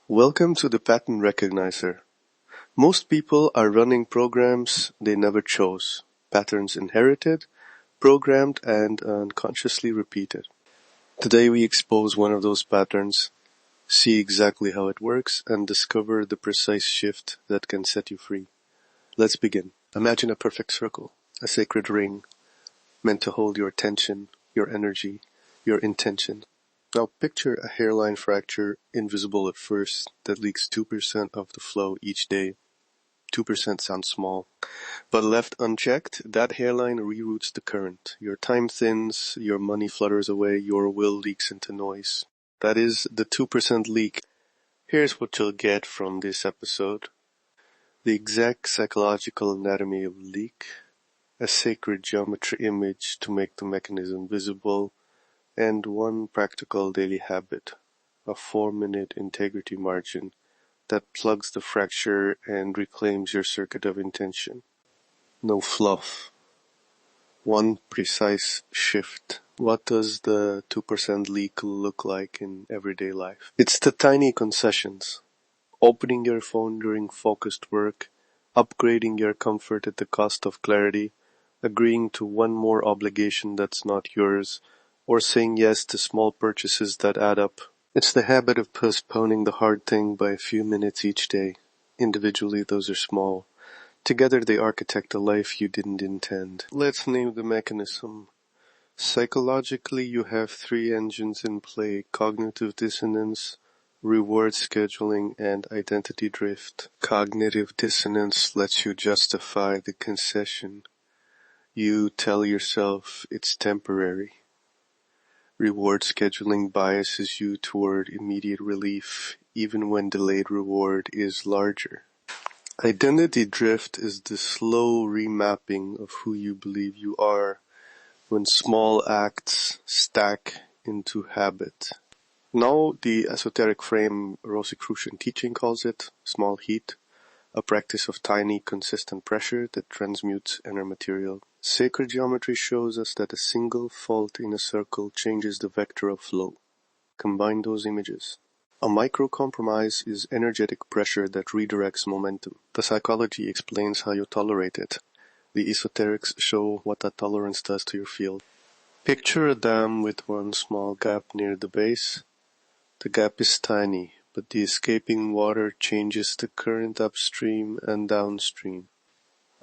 Welcome to the Pattern Recognizer. Most people are running programs they never chose, patterns inherited, programmed, and unconsciously repeated. Today we expose one of those patterns, see exactly how it works, and discover the precise shift that can set you free. Let's begin. Imagine a perfect circle, a sacred ring, meant to hold your attention, your energy, your intention. Now picture a hairline fracture, invisible at first, that leaks 2% of the flow each day. 2% sounds small, but left unchecked, that hairline reroutes the current. Your time thins, your money flutters away, your will leaks into noise. That is the 2% leak. Here's what you'll get from this episode. The exact psychological anatomy of leak, a sacred geometry image to make the mechanism visible, and one practical daily habit, a 4-minute integrity margin that plugs the fracture and reclaims your circuit of intention. No fluff. One precise shift. What does the 2% leak look like in everyday life? It's the tiny concessions. Opening your phone during focused work, upgrading your comfort at the cost of clarity, agreeing to one more obligation that's not yours, or saying yes to small purchases that add up. It's the habit of postponing the hard thing by a few minutes each day. Individually, those are small. Together they architect a life you didn't intend. Let's name the mechanism. Psychologically, you have 3 engines in play: cognitive dissonance, reward scheduling, and identity drift. Cognitive dissonance lets you justify the concession. You tell yourself it's temporary. Reward scheduling biases you toward immediate relief, even when delayed reward is larger. Identity drift is the slow remapping of who you believe you are when small acts stack into habit. Now, the esoteric frame Rosicrucian teaching calls it small heat, a practice of tiny, consistent pressure that transmutes inner material. Sacred geometry shows us that a single fault in a circle changes the vector of flow. Combine those images. A micro-compromise is energetic pressure that redirects momentum. The psychology explains how you tolerate it. The esoterics show what that tolerance does to your field. Picture a dam with one small gap near the base. The gap is tiny, but the escaping water changes the current upstream and downstream.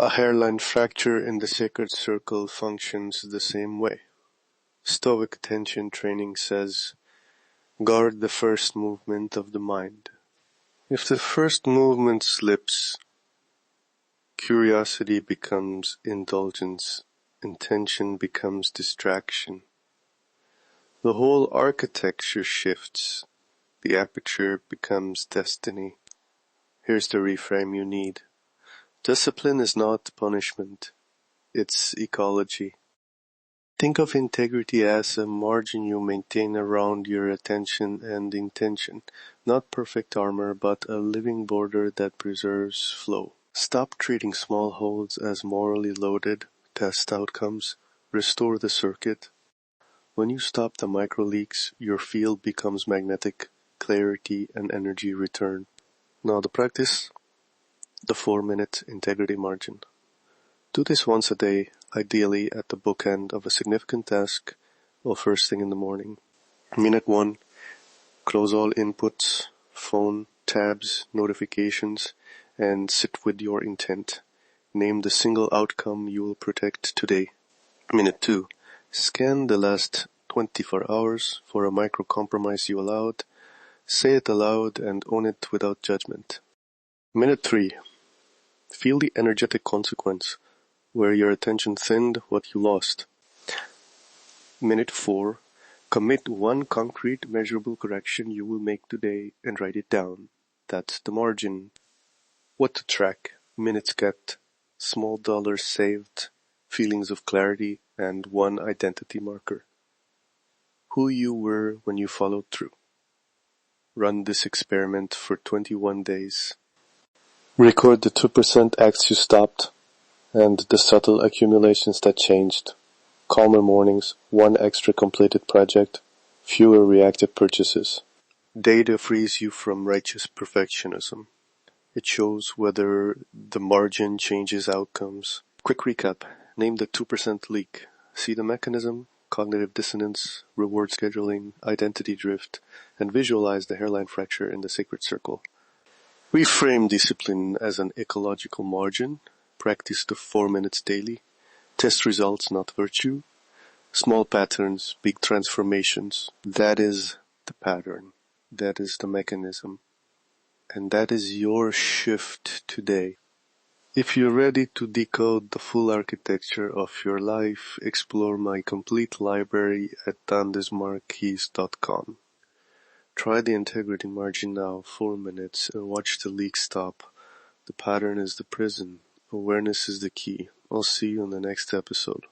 A hairline fracture in the sacred circle functions the same way. Stoic attention training says, guard the first movement of the mind. If the first movement slips, curiosity becomes indulgence, intention becomes distraction. The whole architecture shifts. The aperture becomes destiny. Here's the reframe you need. Discipline is not punishment. It's ecology. Think of integrity as a margin you maintain around your attention and intention. Not perfect armor, but a living border that preserves flow. Stop treating small holes as morally loaded. Test outcomes. Restore the circuit. When you stop the micro leaks, your field becomes magnetic. Clarity and energy return. Now the practice. The 4-minute integrity margin. Do this once a day, ideally at the bookend of a significant task or first thing in the morning. Minute 1. Close all inputs, phone, tabs, notifications, and sit with your intent. Name the single outcome you will protect today. Minute 2. Scan the last 24 hours for a micro-compromise you allowed. Say it aloud and own it without judgment. Minute 3. Feel the energetic consequence, where your attention thinned, what you lost. Minute 4. Commit one concrete, measurable correction you will make today and write it down. That's the margin. What to track, minutes kept, small dollars saved, feelings of clarity, and one identity marker. Who you were when you followed through. Run this experiment for 21 days. Record the 2% acts you stopped and the subtle accumulations that changed. Calmer mornings, one extra completed project, fewer reactive purchases. Data frees you from righteous perfectionism. It shows whether the margin changes outcomes. Quick recap. Name the 2% leak. See the mechanism, cognitive dissonance, reward scheduling, identity drift, and visualize the hairline fracture in the sacred circle. Reframe discipline as an ecological margin. Practice the 4 minutes daily. Test results, not virtue. Small patterns, big transformations. That is the pattern. That is the mechanism. And that is your shift today. If you're ready to decode the full architecture of your life, explore my complete library at Desmarques.com. Try the integrity margin now, 4 minutes, and watch the leak stop. The pattern is the prison. Awareness is the key. I'll see you in the next episode.